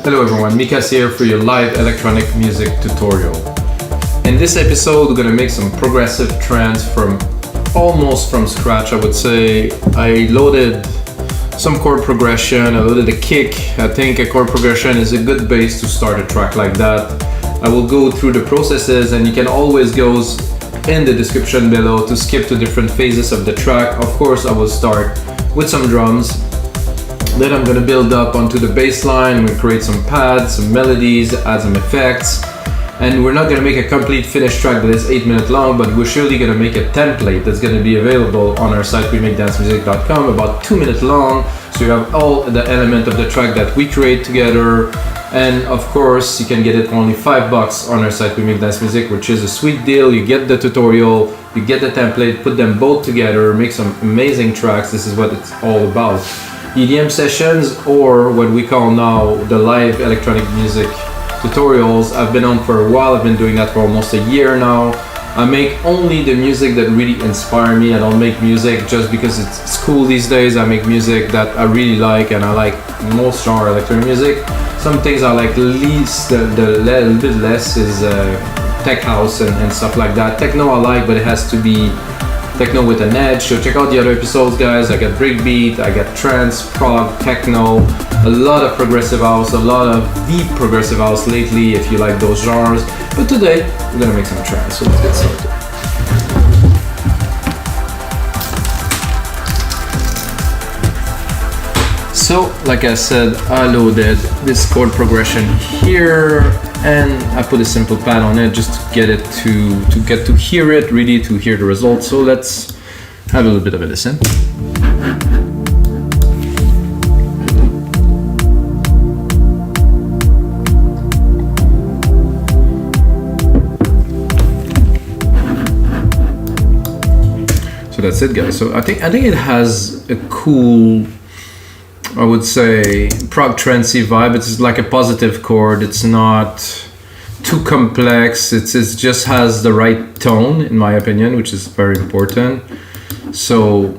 Hello everyone, Mikas here for your live electronic music tutorial. In this episode we're gonna make some progressive trance from almost from scratch. I would say I loaded some chord progression, I loaded a kick. I think a chord progression is a good base to start a track like that. I will go through the processes and you can always go in the description below to skip to different phases of the track. Of course I will start with some drums. Then I'm gonna build up onto the bass line. I'm gonna create some pads, some melodies, add some effects. And we're not gonna make a complete finished track that is 8 minutes long, but we're surely gonna make a template that's gonna be available on our site, MIXDOWN, about 2 minutes long. So you have all the element of the track that we create together. And of course, you can get it for only $5 on our site, MIXDOWN, which is a sweet deal. You get the tutorial, you get the template, put them both together, make some amazing tracks. This is what it's all about. EDM sessions, or what we call now the live electronic music tutorials. I've been on for a while. I've been doing that for almost a year now. I make only the music that really inspire me. I don't make music just because it's cool these days. I make music that I really like, and I like most genre electronic music. Some things I like least, the little bit less is tech house and stuff like that. Techno I like, but it has to be techno with an edge. So check out the other episodes, guys. I got breakbeat, I got trance, prog, techno, a lot of progressive house, a lot of deep progressive house lately if you like those genres. But today we're gonna make some trance, so let's get started. So like I said, I loaded this chord progression here and I put a simple pad on it just to get it to hear it, really to hear the results. So let's have a little bit of a listen. So that's it, guys. So I think it has a cool, I would say, prog trancey vibe. It's like a positive chord. It's not too complex. It just has the right tone, in my opinion, which is very important. So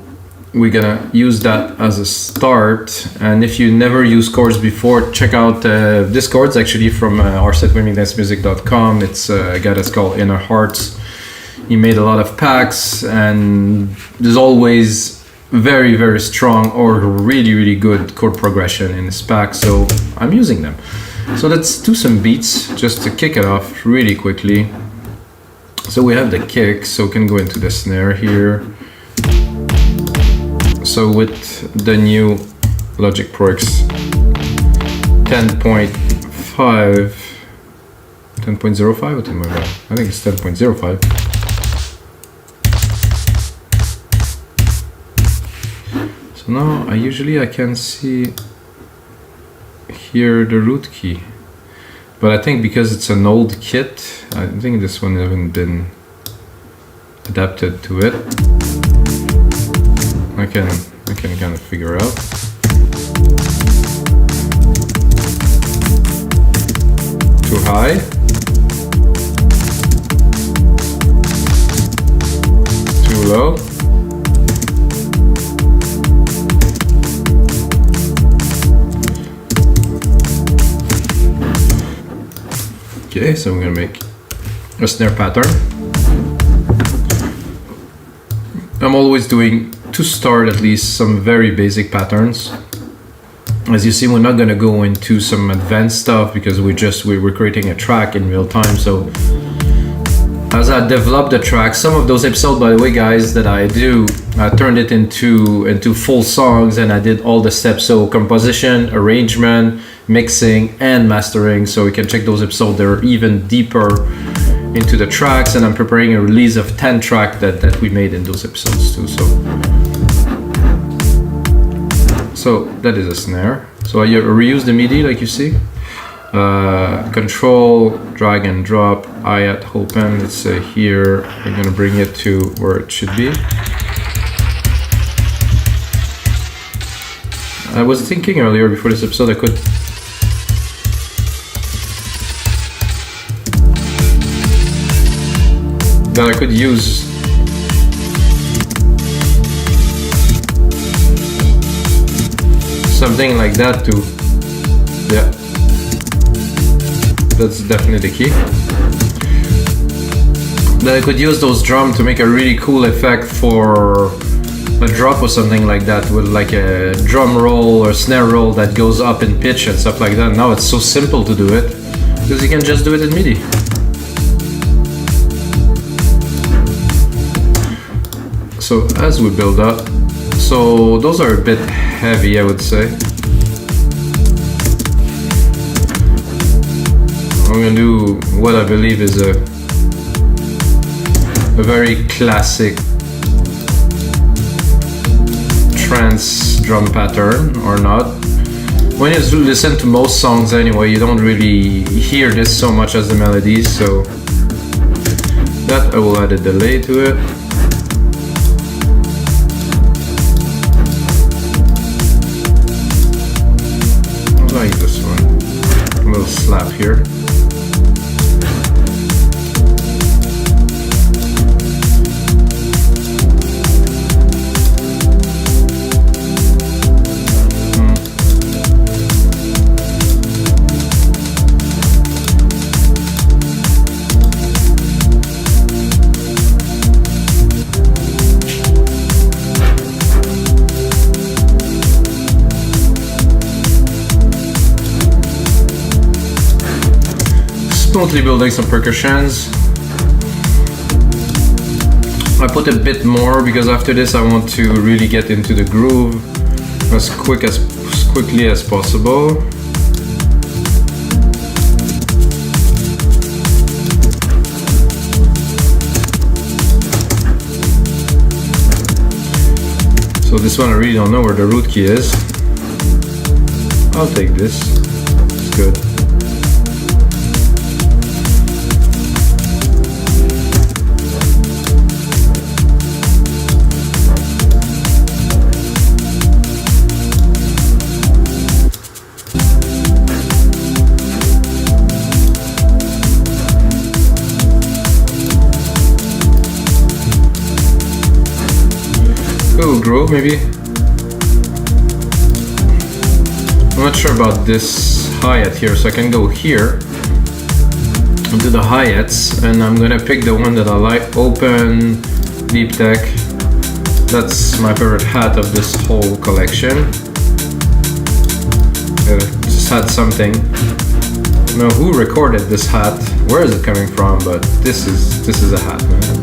we're gonna use that as a start. And if you never used chords before, check out this chords actually from our site, MIXDOWN. It's a guy that's called Inner Hearts. He made a lot of packs, and there's always very, very strong or really good chord progression in this pack, so I'm using them. So let's do some beats just to kick it off really quickly. So we have the kick, so we can go into the snare here. So with the new Logic Pro X 10.5, 10.05, what am I about? I think it's 10.05. So now I can see here the root key, but I think because it's an old kit, I think this one hasn't been adapted to it. I can kind of figure out. Too high. Too low. Okay, so I'm gonna make a snare pattern. I'm always doing, to start at least, some very basic patterns. As you see, we're not gonna go into some advanced stuff because we're creating a track in real time. So as I develop the track, some of those episodes, by the way, guys, that I do, I turned it into full songs, and I did all the steps. So composition, arrangement, mixing, and mastering. So you can check those episodes. They're even deeper into the tracks, and I'm preparing a release of 10 tracks that we made in those episodes too. So that is a snare. So I reuse the MIDI like you see. Control, drag and drop, hi-hat open, let's say here. I'm gonna bring it to where it should be. I was thinking earlier before this episode I could use something like that too. Yeah. That's definitely the key. Then I could use those drums to make a really cool effect for a drop or something like that, with like a drum roll or snare roll that goes up in pitch and stuff like that. Now it's so simple to do it because you can just do it in MIDI. So as we build up, so those are a bit heavy, I would say. I'm gonna do what I believe is a very classic trance drum pattern, or not. When you listen to most songs anyway, you don't really hear this so much as the melodies, so that I will add a delay to it. I like this one. A little slap here. Smoothly building some percussions. I put a bit more because after this I want to really get into the groove as quickly as possible. So this one I really don't know where the root key is. I'll take this. It's good. Groove maybe. I'm not sure about this hi-hat here, so I can go here and do the hi-hats, and I'm gonna pick the one that I like. Open Deep Tech. That's my favorite hat of this whole collection. Just had something. I don't know who recorded this hat, where is it coming from, but this is a hat, man.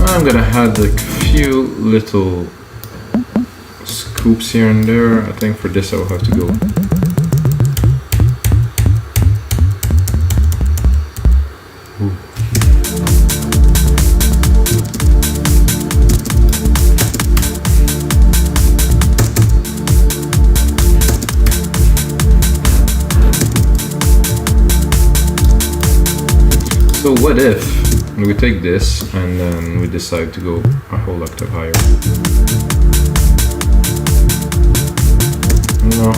I'm gonna add a few little scoops here and there. I think for this I will have to go. Ooh. So what if we take this and then we decide to go a whole octave higher? No.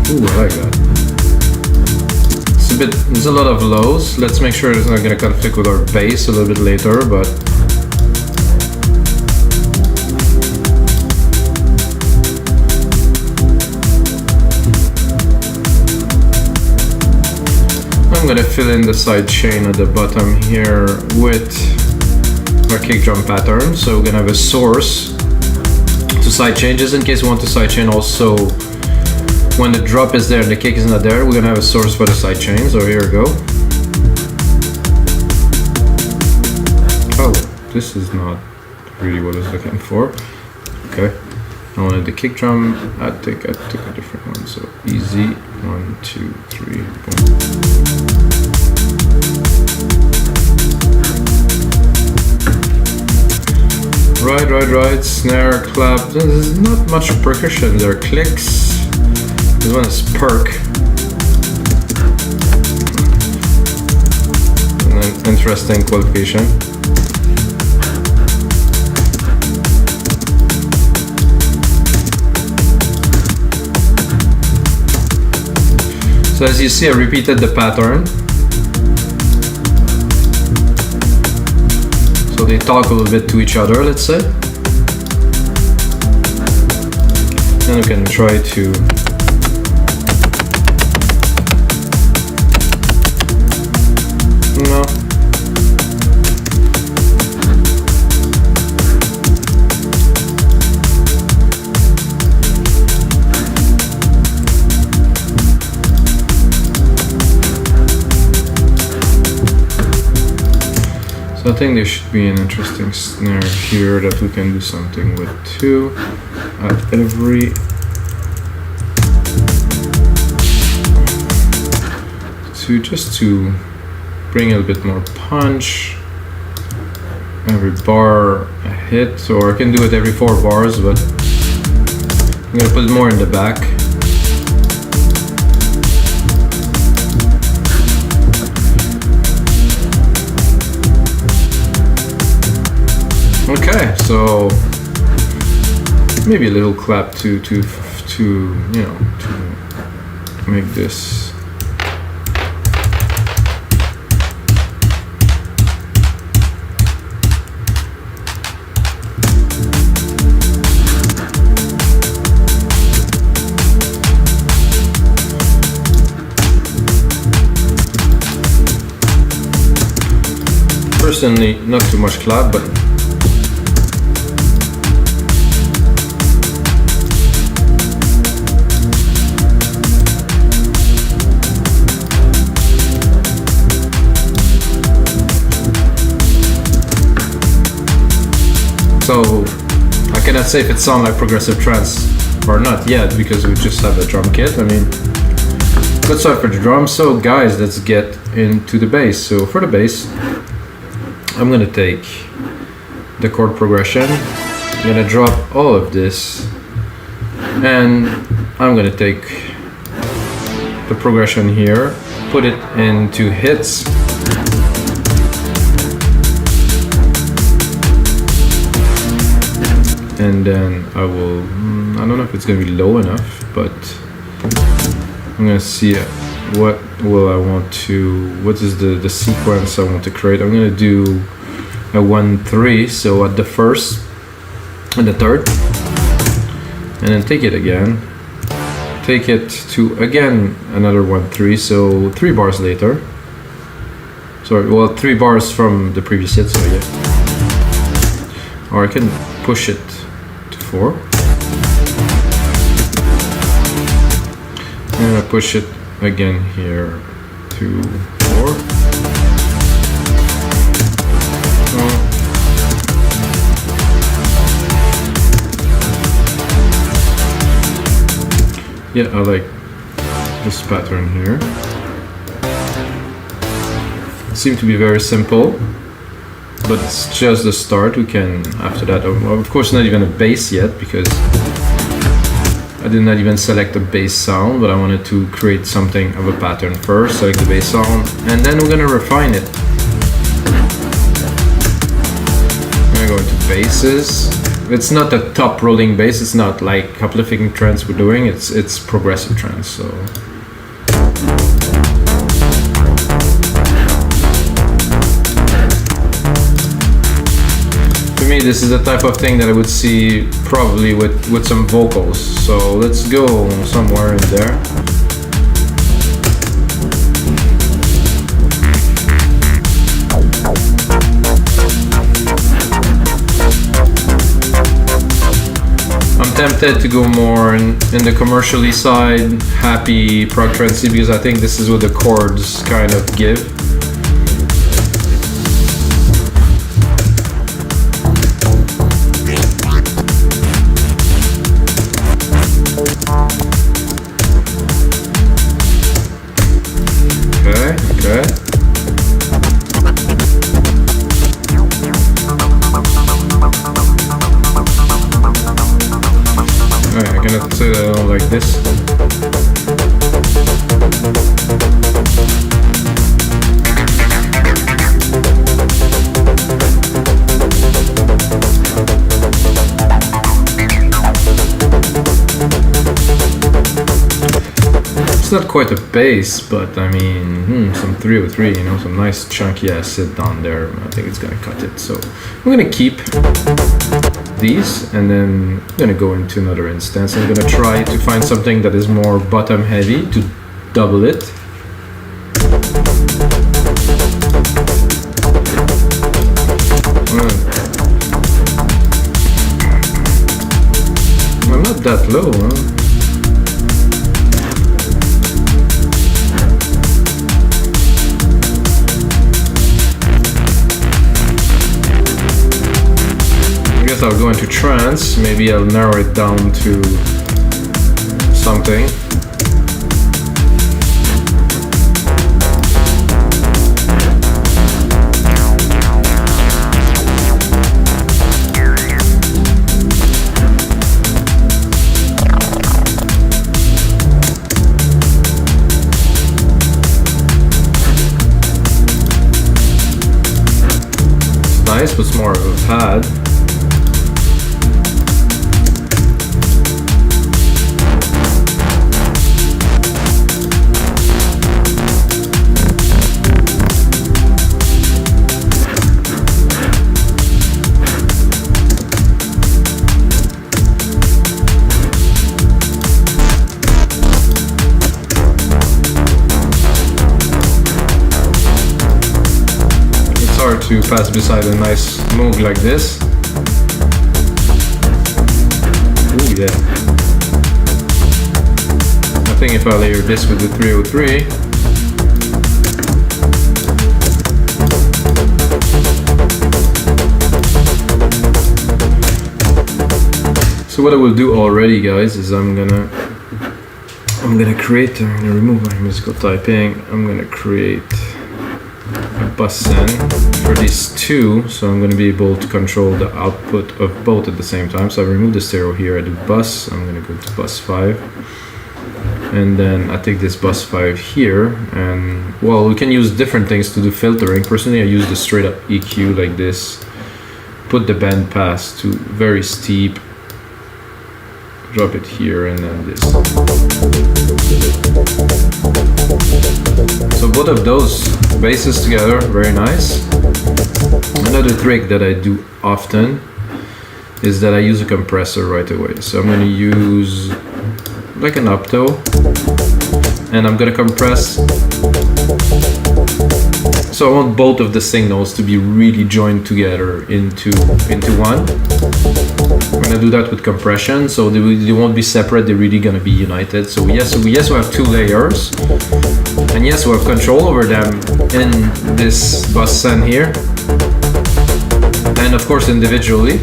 Ooh, I like that. There's a lot of lows. Let's make sure it's not going to conflict with our bass a little bit later, but I'm going to fill in the side chain at the bottom here with our kick drum pattern. So we're going to have a source to side chain, just in case we want to side chain also. When the drop is there and the kick is not there, we're gonna have a source for the side chain. So here we go. Oh, this is not really what I was looking for. Okay, I wanted the kick drum. I took a different one. So easy, 1, 2, 3, boom. Right. Snare, clap. There's not much percussion. There are clicks. This one is perk. An interesting qualification. So as you see, I repeated the pattern. So they talk a little bit to each other, let's say. Then we can try to no. So I think there should be an interesting snare here that we can do something with too. At every just to bring a little bit more punch. Every bar a hit, or I can do it every 4 bars, but I'm gonna put it more in the back. Okay, so maybe a little clap to you know, to make this. Personally, not too much clap, but so I cannot say if it sounds like progressive trance or not yet, because we just have a drum kit. I mean, let's start for the drums. So guys, let's get into the bass. So for the bass, I'm gonna take the chord progression, I'm gonna drop all of this, and I'm gonna take the progression here, put it into hits, and then I will, I don't know if it's gonna be low enough, but I'm gonna see what will I want to, what is the sequence I want to create. I'm gonna do a 1-3, so at the first and the third, and then take it again, take it to again another 1-3, so 3 bars later. Sorry, well, 3 bars from the previous hit, so yeah. Or I can push it to 4. And I push it again here to 4. Yeah, I like this pattern here. It seems to be very simple, but it's just the start. We can, after that, of course not even a bass yet, because I did not even select a bass sound, but I wanted to create something of a pattern first, select the bass sound, and then we're gonna refine it. I'm gonna go into basses. It's not a top rolling bass, it's not like uplifting trance we're doing, it's progressive trance, so. For me, this is the type of thing that I would see probably with some vocals, so let's go somewhere in there. Tempted to go more in the commercially side, happy prog trancey, because I think this is what the chords kind of give. Okay. I cannot say that I don't like this. It's not quite a bass, but I mean, some 303, you know, some nice chunky ass sit down there. I think it's gonna cut it. So I'm gonna keep these, and then I'm gonna go into another instance. I'm gonna try to find something that is more bottom heavy to double it. I'm not that low, huh? I'll go into trance, maybe I'll narrow it down to something. It's nice, but it's more of a pad. To pass beside a nice Moog like this. Ooh, yeah. I think if I layer this with the 303, so what I will do already, guys, is I'm gonna create. I'm gonna remove my musical typing. I'm gonna create a bus send for these two, so I'm going to be able to control the output of both at the same time. So I remove the stereo here, I do bus, I'm going to go to bus 5, and then I take this bus 5 here, and well, we can use different things to do filtering. Personally, I use the straight up EQ like this, put the band pass to very steep, drop it here, and then this. So both of those basses together, very nice. Another trick that I do often is that I use a compressor right away. So I'm going to use like an opto, and I'm going to compress. So I want both of the signals to be really joined together into one. I'm going to do that with compression, so they won't be separate, they're really going to be united. So yes, we have two layers, and yes, we have control over them in this bus send here, and of course individually.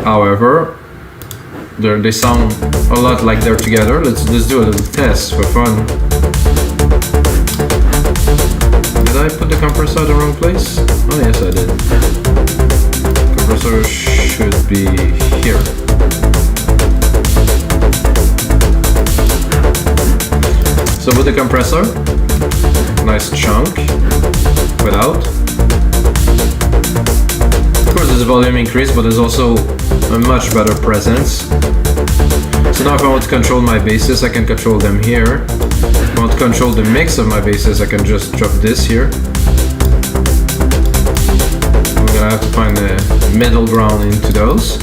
However, they sound a lot like they're together. Let's do a little test for fun. Did I put the compressor in the wrong place? Oh yes, I did. Compressor should be here. So with the compressor, nice chunk without. Of course there's a volume increase, but there's also a much better presence. So now if I want to control my basses, I can control them here. If I want to control the mix of my basses, I can just drop this here. I'm gonna have to find the middle ground into those.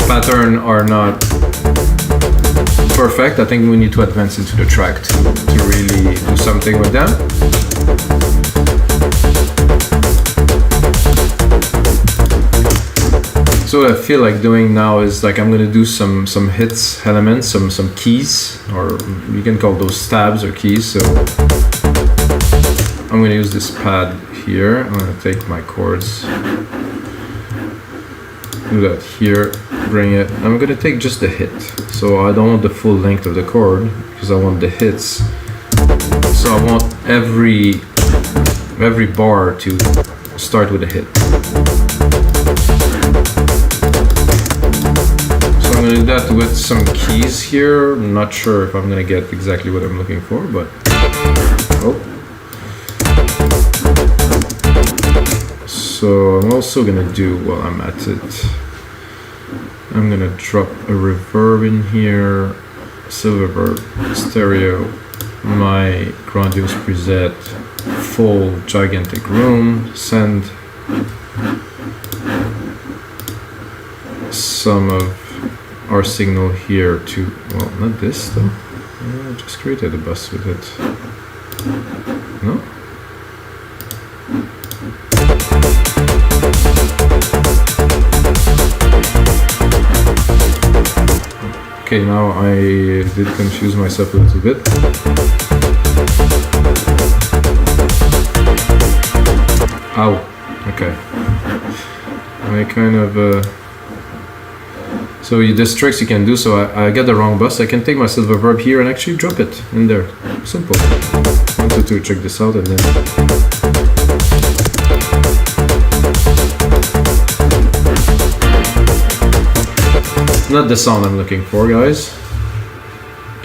Pattern are not perfect. I think we need to advance into the track to really do something with them. So what I feel like doing now is like I'm gonna do some hits elements, some keys, or you can call those stabs or keys. So I'm gonna use this pad here. I'm gonna take my chords, do that here, bring it. I'm gonna take just the hit. So I don't want the full length of the chord because I want the hits. So I want every bar to start with a hit. I'm gonna do that with some keys here. I'm not sure if I'm gonna get exactly what I'm looking for, but oh. So I'm also gonna do, while I'm at it, I'm gonna drop a reverb in here, silver reverb, stereo, my grandiose preset, full gigantic room, send some of our signal here to, well, not this though. I just created a bus with it. No? Okay, now I did confuse myself a little bit. Ow, okay. I kind of, so this tricks you can do, so I get the wrong bus, I can take my silver reverb here and actually drop it in there. Simple. 1, 2, 3, check this out and then... Not the sound I'm looking for, guys.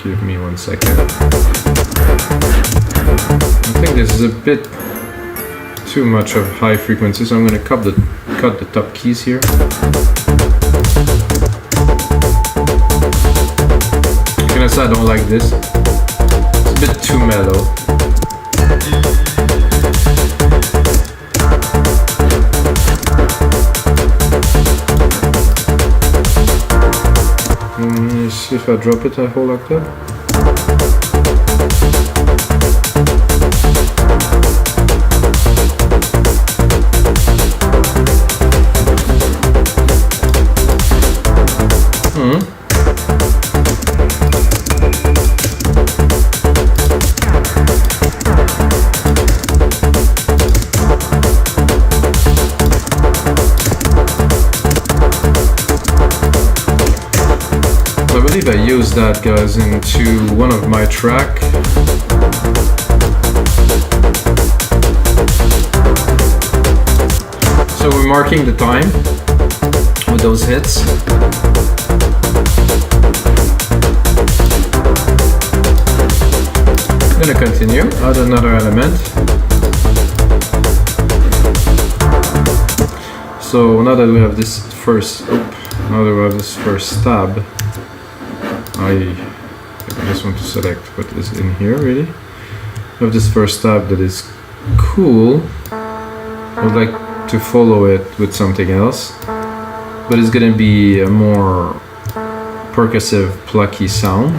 Give me 1 second. I think this is a bit too much of high frequency, so I'm going to cut the top keys here. Honestly, I don't like this. It's a bit too mellow. See if I drop it, I hold like that. I believe I used that, guys, into one of my track. So we're marking the time with those hits. I'm gonna continue, add another element. So now that we have this first, now that we have this first stab, I just want to select what is in here, really. I have this first tab that is cool. I would like to follow it with something else, but it's gonna be a more percussive, plucky sound.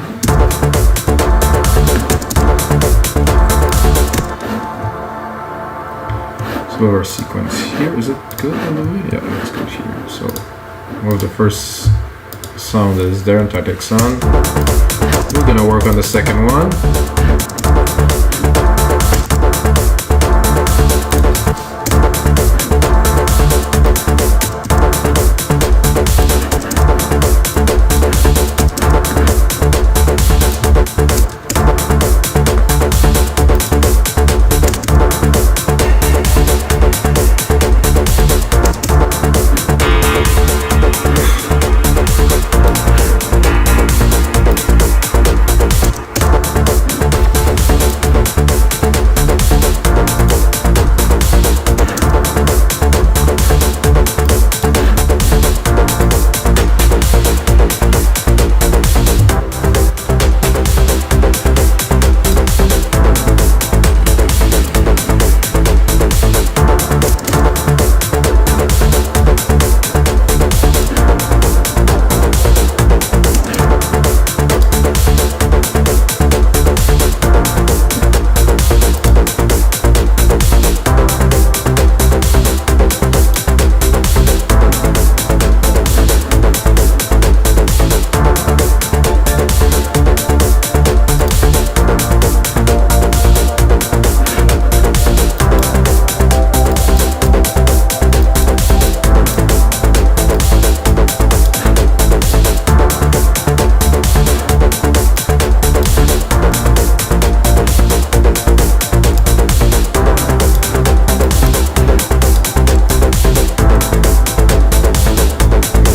So our sequence here, is it good all the way? Yeah, it's good here. So well, the first sound is there, Antarctic Sun. We're gonna work on the second one.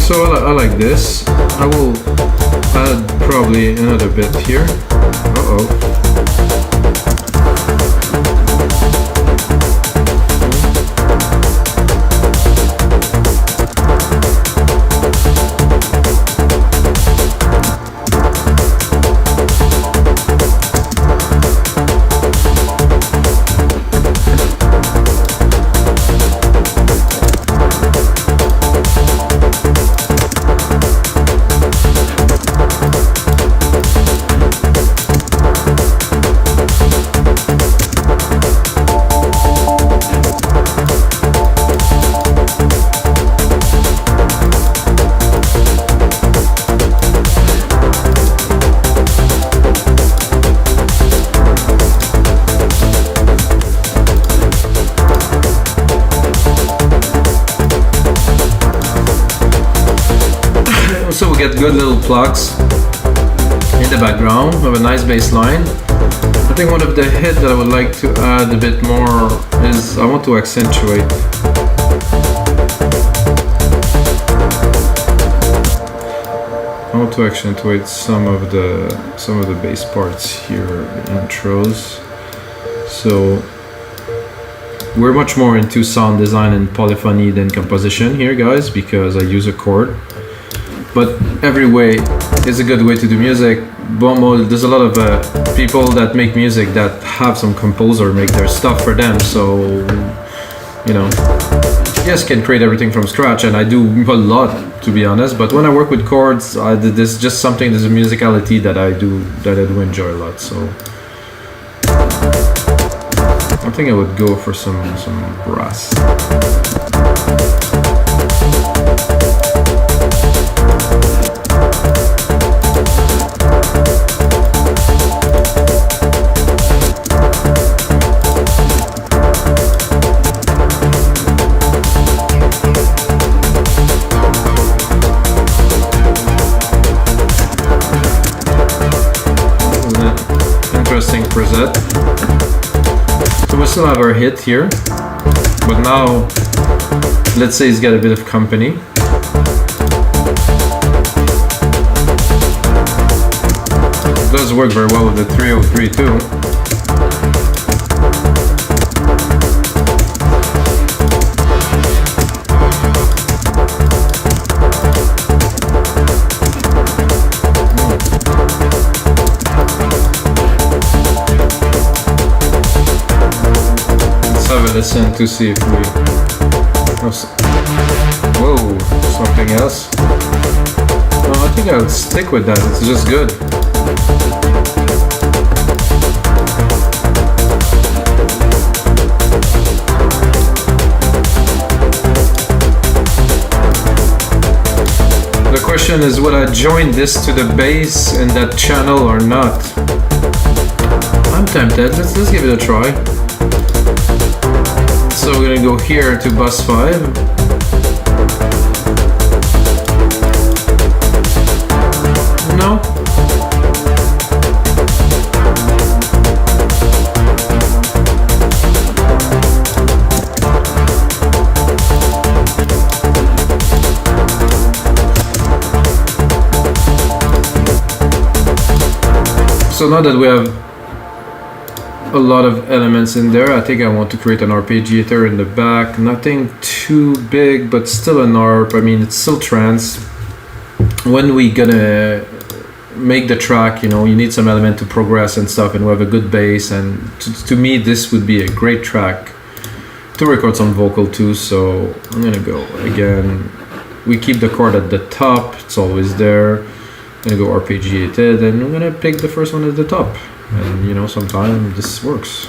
So I like this. I will add probably another bit here. get good little plugs in the background. We have a nice bass line. I think one of the hit that I would like to add a bit more is I want to accentuate. I want to accentuate some of the bass parts here, intros. So we're much more into sound design and polyphony than composition here, guys, because I use a chord. But every way is a good way to do music. There's a lot of people that make music that have some composer make their stuff for them. So, you know, yes, can create everything from scratch, and I do a lot, to be honest. But when I work with chords, there's just something, there's a musicality that I do enjoy a lot. So I think I would go for some brass. Interesting preset. So we still have our hit here, but now let's say it's got a bit of company. It does work very well with the 303 too. Listen to see if we... Whoa, something else. No, I think I'll stick with that, it's just good. The question is, would I join this to the bass in that channel or not? I'm tempted, let's give it a try. So we're gonna go here to bus 5. No. So now that we have a lot of elements in there, I think I want to create an arpeggiator in the back. Nothing too big, but still an arp. I mean, it's still trance. When we gonna make the track, you know, you need some element to progress and stuff, and we have a good bass, and to me this would be a great track to record some vocal too. So I'm gonna go again, we keep the chord at the top, it's always there. I'm gonna go arpeggiated, and I'm gonna pick the first one at the top. And you know, sometimes this works.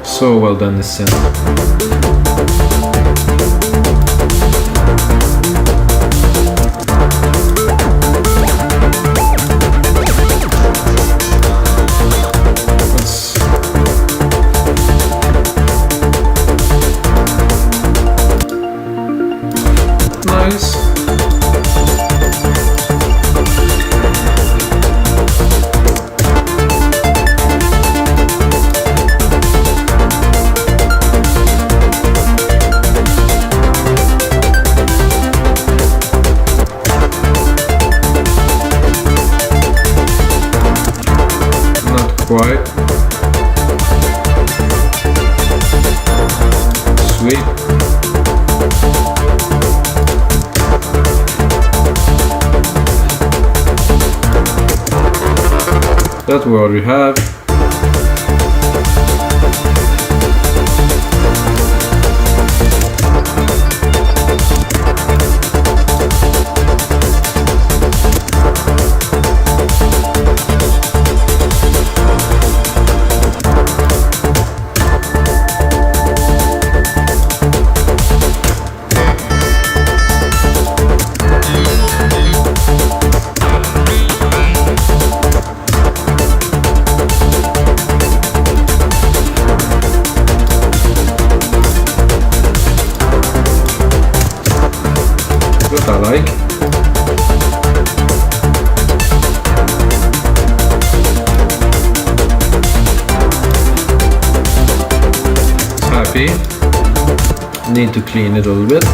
So well done, this synth. Quite sweet. That's what we have. need to clean it a little bit. A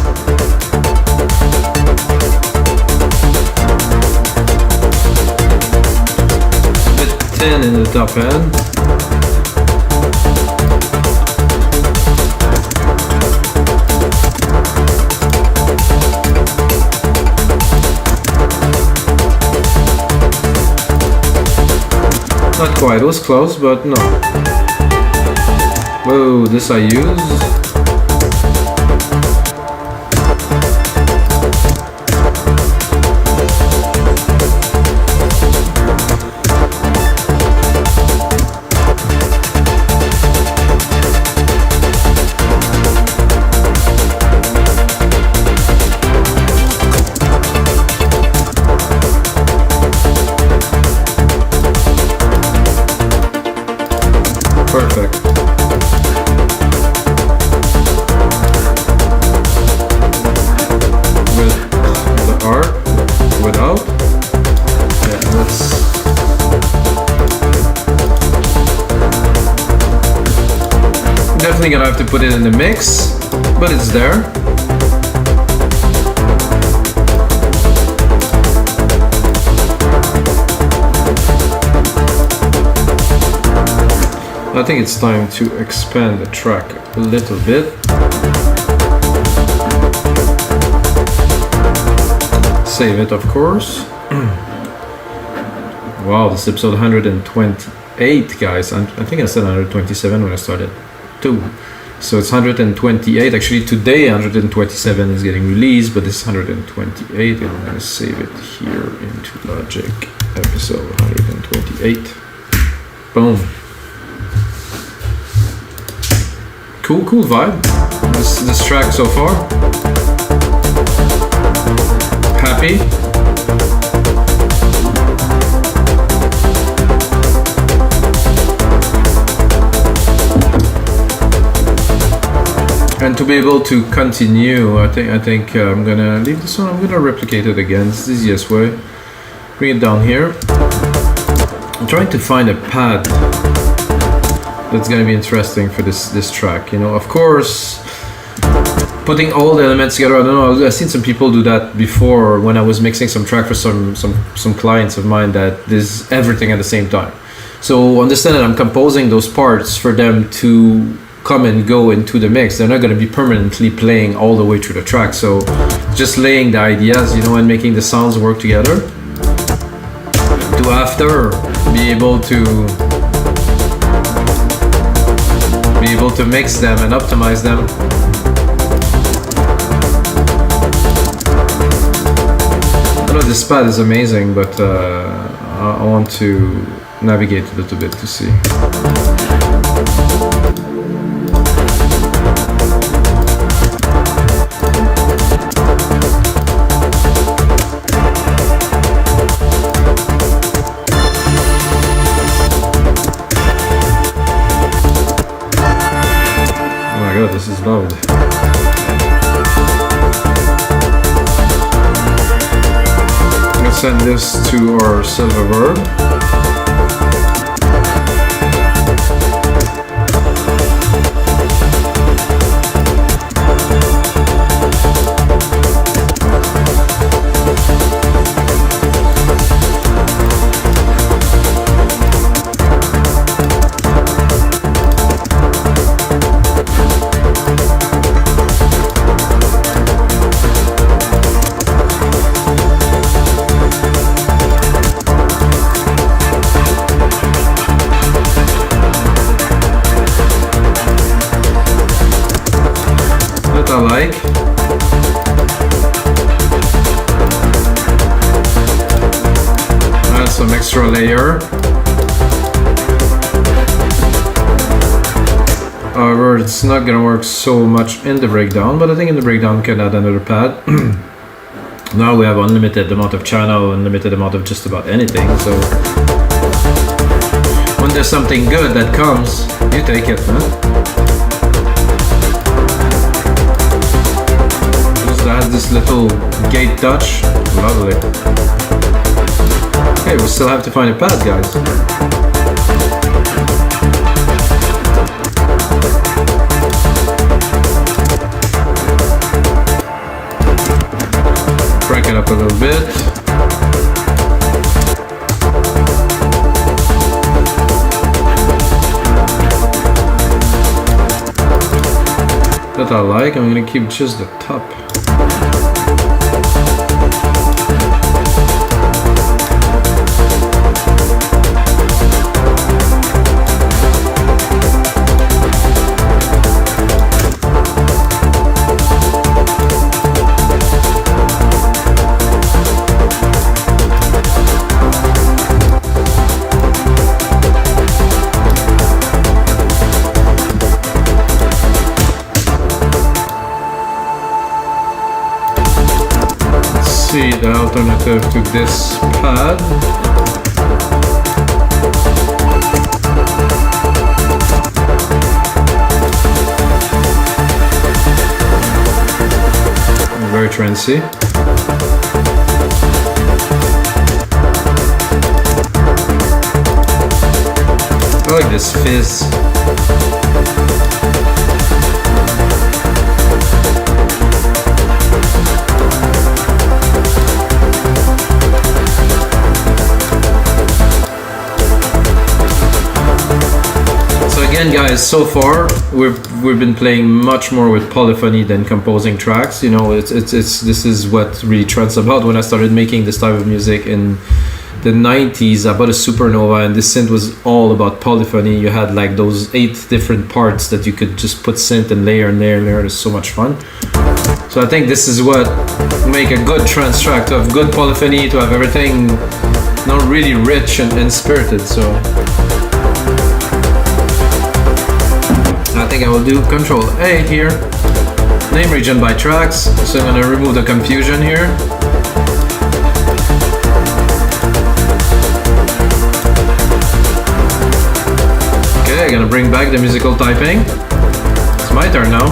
bit thin in the top end. Not quite, it was close, but no. Whoa, this I use. Perfect. With the ARP, without. Yeah, let's. Definitely gonna have to put it in the mix, but it's there. I think it's time to expand the track a little bit. Save it, of course. Wow, this is episode 128, guys. I think I said 127 when I started too. So it's 128. Actually, today 127 is getting released, but this is 128, and I'm gonna save it here into Logic. Episode 128. Boom. Cool vibe. This track so far. Happy. And to be able to continue, I think I'm gonna leave this one. I'm gonna replicate it again. It's the easiest way. Bring it down here. I'm trying to find a pad that's gonna be interesting for this track. You know, of course, putting all the elements together. I don't know. I've seen some people do that before when I was mixing some track for some clients of mine that there's everything at the same time. So understand that I'm composing those parts for them to come and go into the mix. They're not gonna be permanently playing all the way through the track. So just laying the ideas, you know, and making the sounds work together. To after be able to mix them and optimize them. I know this pad is amazing, but I want to navigate a little bit to see. This is loud. Let's send this to our silver verb. I like. Add some extra layer. However, it's not gonna work so much in the breakdown, but I think in the breakdown we can add another pad. Now we have unlimited amount of channel, unlimited amount of just about anything, so when there's something good that comes, you take it, man. Has this little gate touch. Lovely. Okay, we still have to find a pad, guys. it up a little bit. That I like. I'm gonna keep just the top. See the alternative to this pad. Very trancey. I like this fizz. Again, guys, so far we've been playing much more with polyphony than composing tracks. You know, this is what really Trance about. When I started making this type of music in the 90s, I bought a Supernova, and this synth was all about polyphony. You had like those 8 different parts that you could just put synth and layer and layer and layer. It's so much fun. So I think this is what make a good trance track, to have good polyphony, to have everything not really rich and spirited. So I think I will do Control A here. Name region by tracks. So I'm gonna remove the confusion here. Okay, I'm gonna bring back the musical typing. It's my turn now.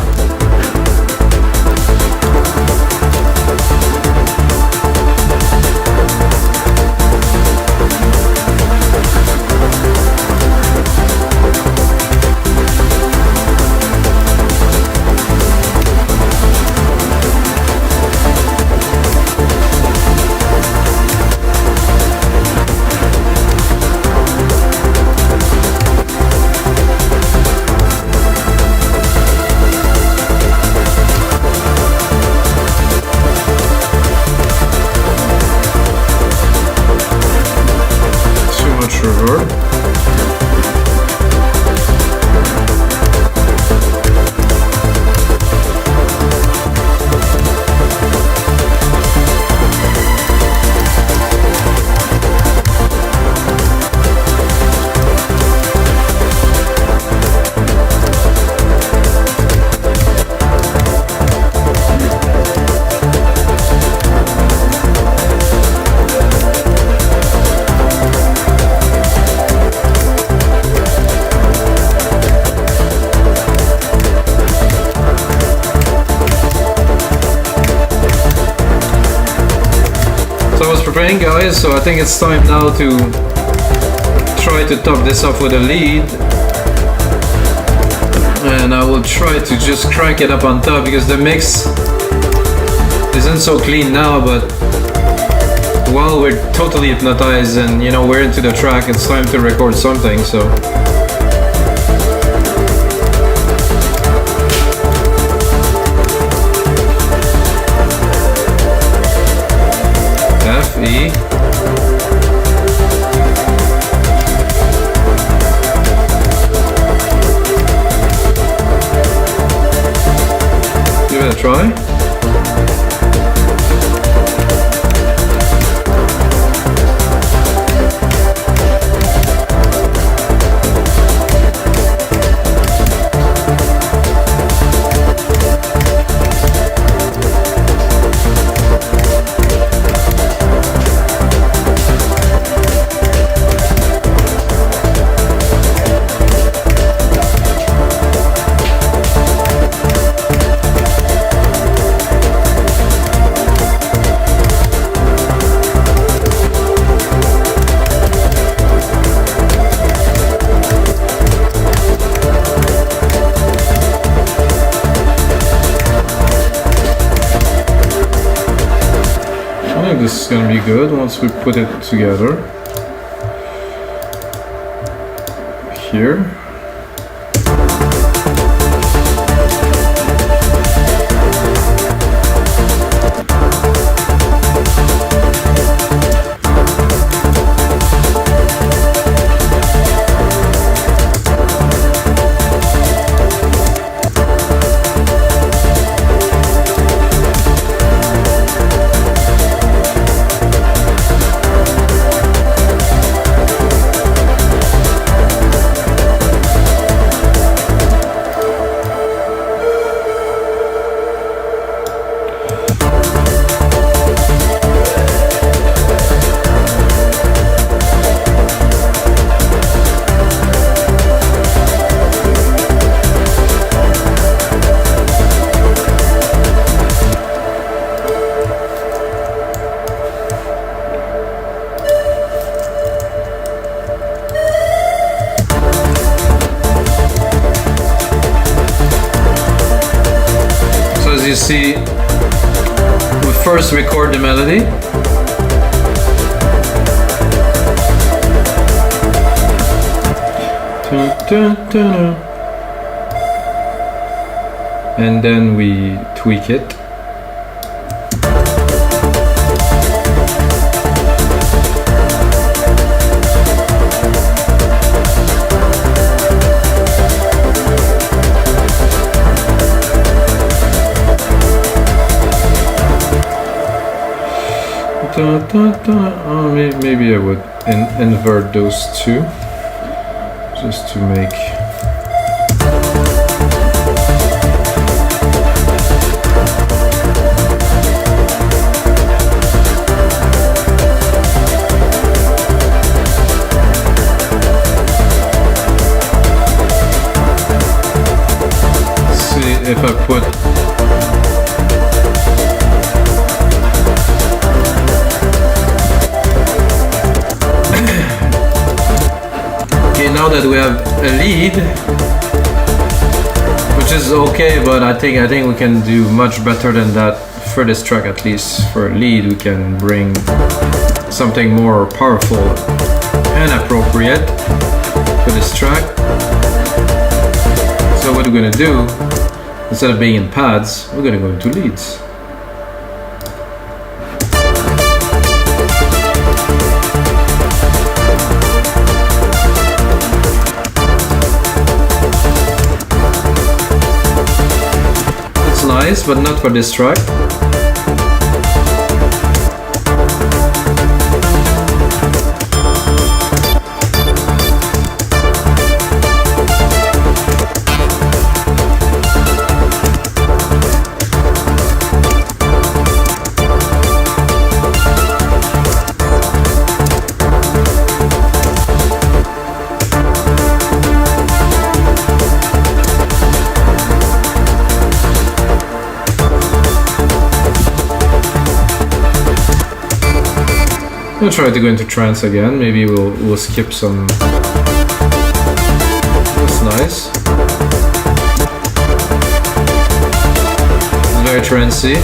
Preparing, guys, so I think it's time now to try to top this off with a lead, and I will try to just crank it up on top because the mix isn't so clean now, but while we're totally hypnotized and, you know, we're into the track, it's time to record something. So E. Give it a try. gonna be good once we put it together. Here. You see, we first record the melody, and then we tweak it. Maybe I would invert those two just to make see if I put now that we have a lead, which is okay, but I think we can do much better than that for this track. At least for a lead, we can bring something more powerful and appropriate for this track. So what we're gonna do, instead of being in pads, we're gonna go into leads. Nice, but not for this track. We'll try to go into trance again. Maybe we'll skip some. That's nice. It's very trancey.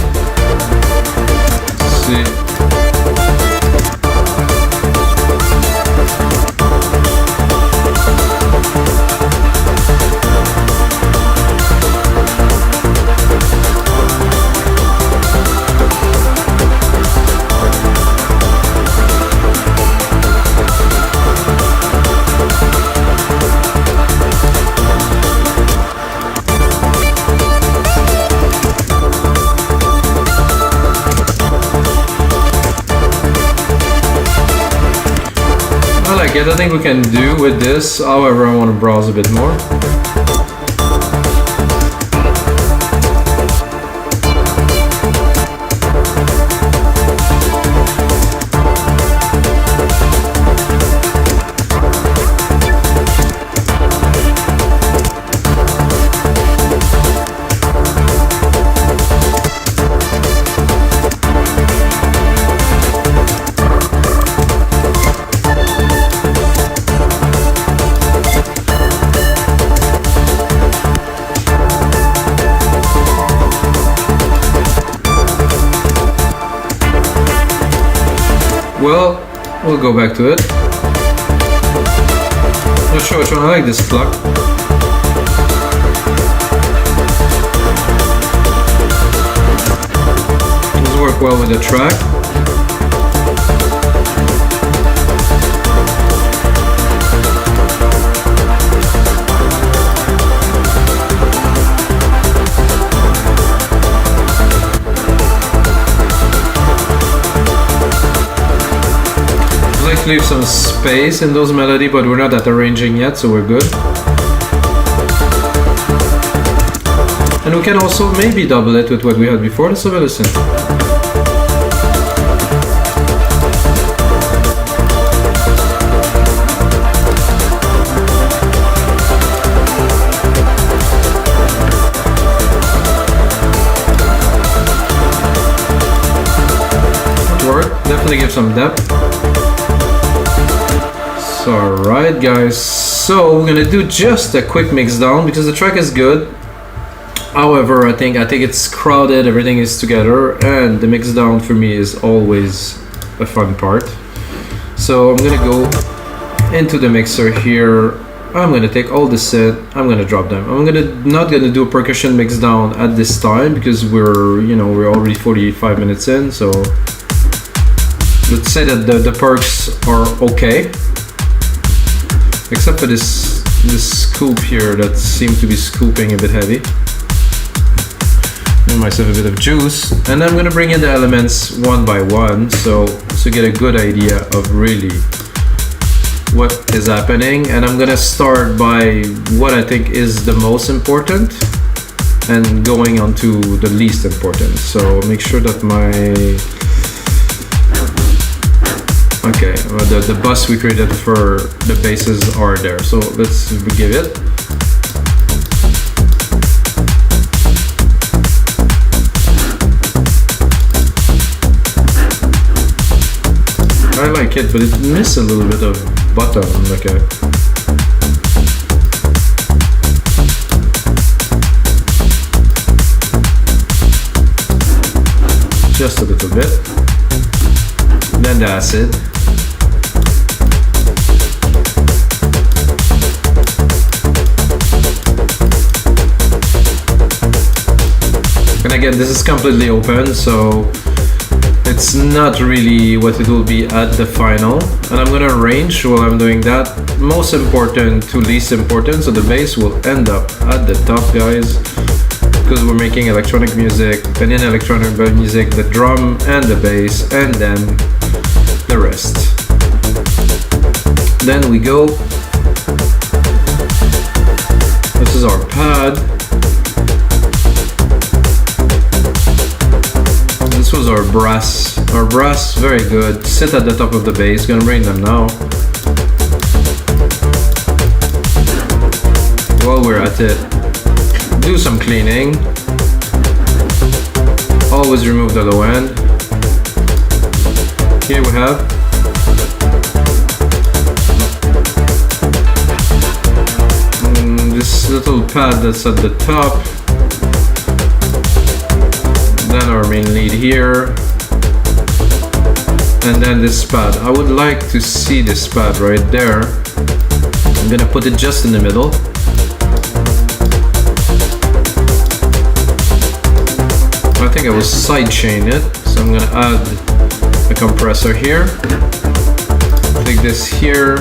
Let's see. I think we can do with this, however I want to browse a bit more. well, we'll go back to it. Not sure which one. I like this pluck. Does work well with the track. Leave some space in those melody, but we're not at arranging yet, so we're good. And we can also maybe double it with what we had before. Let's have a listen. Work, definitely give some depth. Alright guys, so we're gonna do just a quick mix down because the track is good. However, I think it's crowded, everything is together, and the mix down for me is always a fun part. So I'm gonna go into the mixer here. I'm gonna take all the set, I'm gonna drop them. I'm not gonna do a percussion mix down at this time because we're already 45 minutes in, so let's say that the perks are okay. Except for this scoop here that seems to be scooping a bit heavy. Give myself a bit of juice, and I'm gonna bring in the elements one by one, so to get a good idea of really what is happening. And I'm gonna start by what I think is the most important, and going on to the least important. So make sure that okay, the bus we created for the basses are there. So let's give it. I like it, but it misses a little bit of bottom. Okay. Just a little bit. Then the acid. And again, this is completely open, so it's not really what it will be at the final. And I'm gonna arrange while I'm doing that, most important to least important, so the bass will end up at the top, guys, because we're making electronic music, and in electronic music, the drum and the bass, and then the rest. Then we go, this is our pad. This was our brass. Our brass, very good. Sit at the top of the bass. Gonna bring them now. While we're at it, do some cleaning. Always remove the low end. Here we have this little pad that's at the top. Then our main lead here, and then this pad. I would like to see this pad right there. I'm gonna put it just in the middle. I think I will sidechain it, so I'm gonna add a compressor here. Take this here.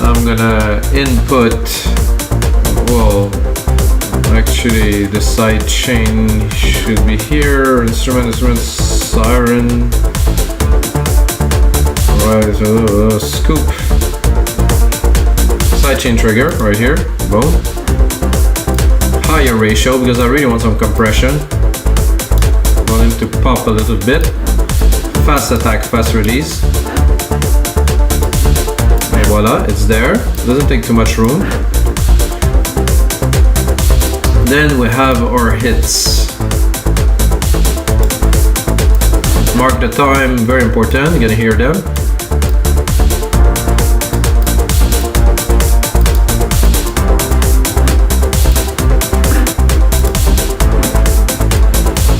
I'm gonna input, well, actually the side chain should be here. Instrument, siren. Alright, so scoop. Sidechain trigger right here. Boom. Higher ratio because I really want some compression. Want him to pop a little bit. Fast attack, fast release. And voila, it's there. Doesn't take too much room. Then we have our hits. Mark the time, very important, you're gonna hear them.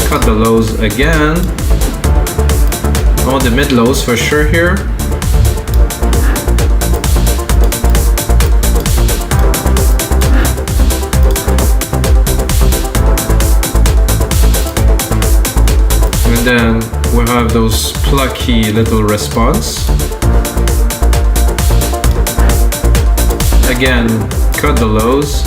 Cut the lows again. I want the mid-lows for sure here. And then we have those plucky little response. Again, cut the lows.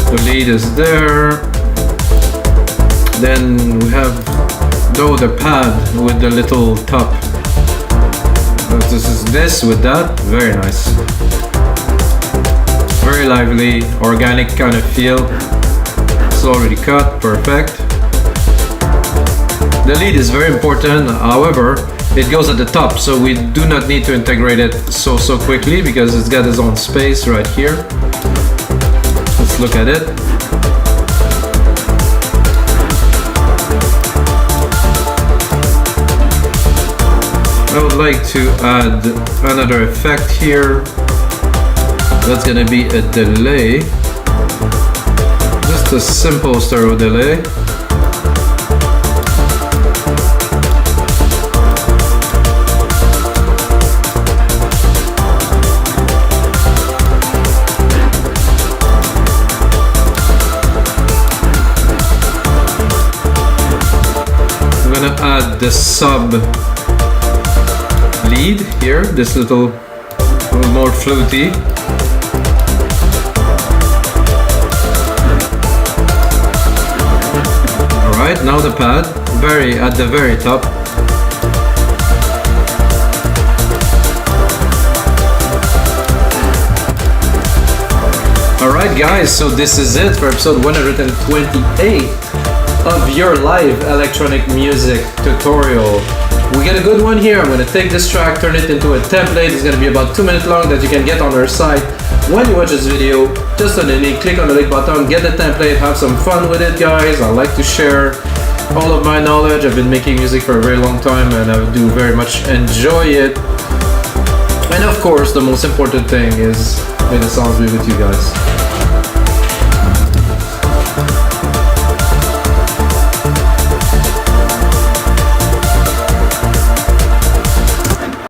The lead is there. Then we have the pad with the little top. This is this with that. Very nice. Very lively, organic kind of feel. It's already cut, perfect. The lead is very important, however, it goes at the top, so we do not need to integrate it so quickly because it's got its own space right here. Let's look at it. I would like to add another effect here. That's gonna be a delay. Just a simple stereo delay. I'm gonna add the sub lead here, this little more fluty. Alright, now the pad, at the very top. Alright guys, so this is it for episode 128 of your live electronic music tutorial. We get a good one here. I'm going to take this track, turn it into a template. It's going to be about 2 minutes long that you can get on our site. When you watch this video, just underneath, click on the link button, get the template, have some fun with it, guys. I like to share all of my knowledge. I've been making music for a very long time and I do very much enjoy it. And of course, the most important thing is may the sounds be with you guys.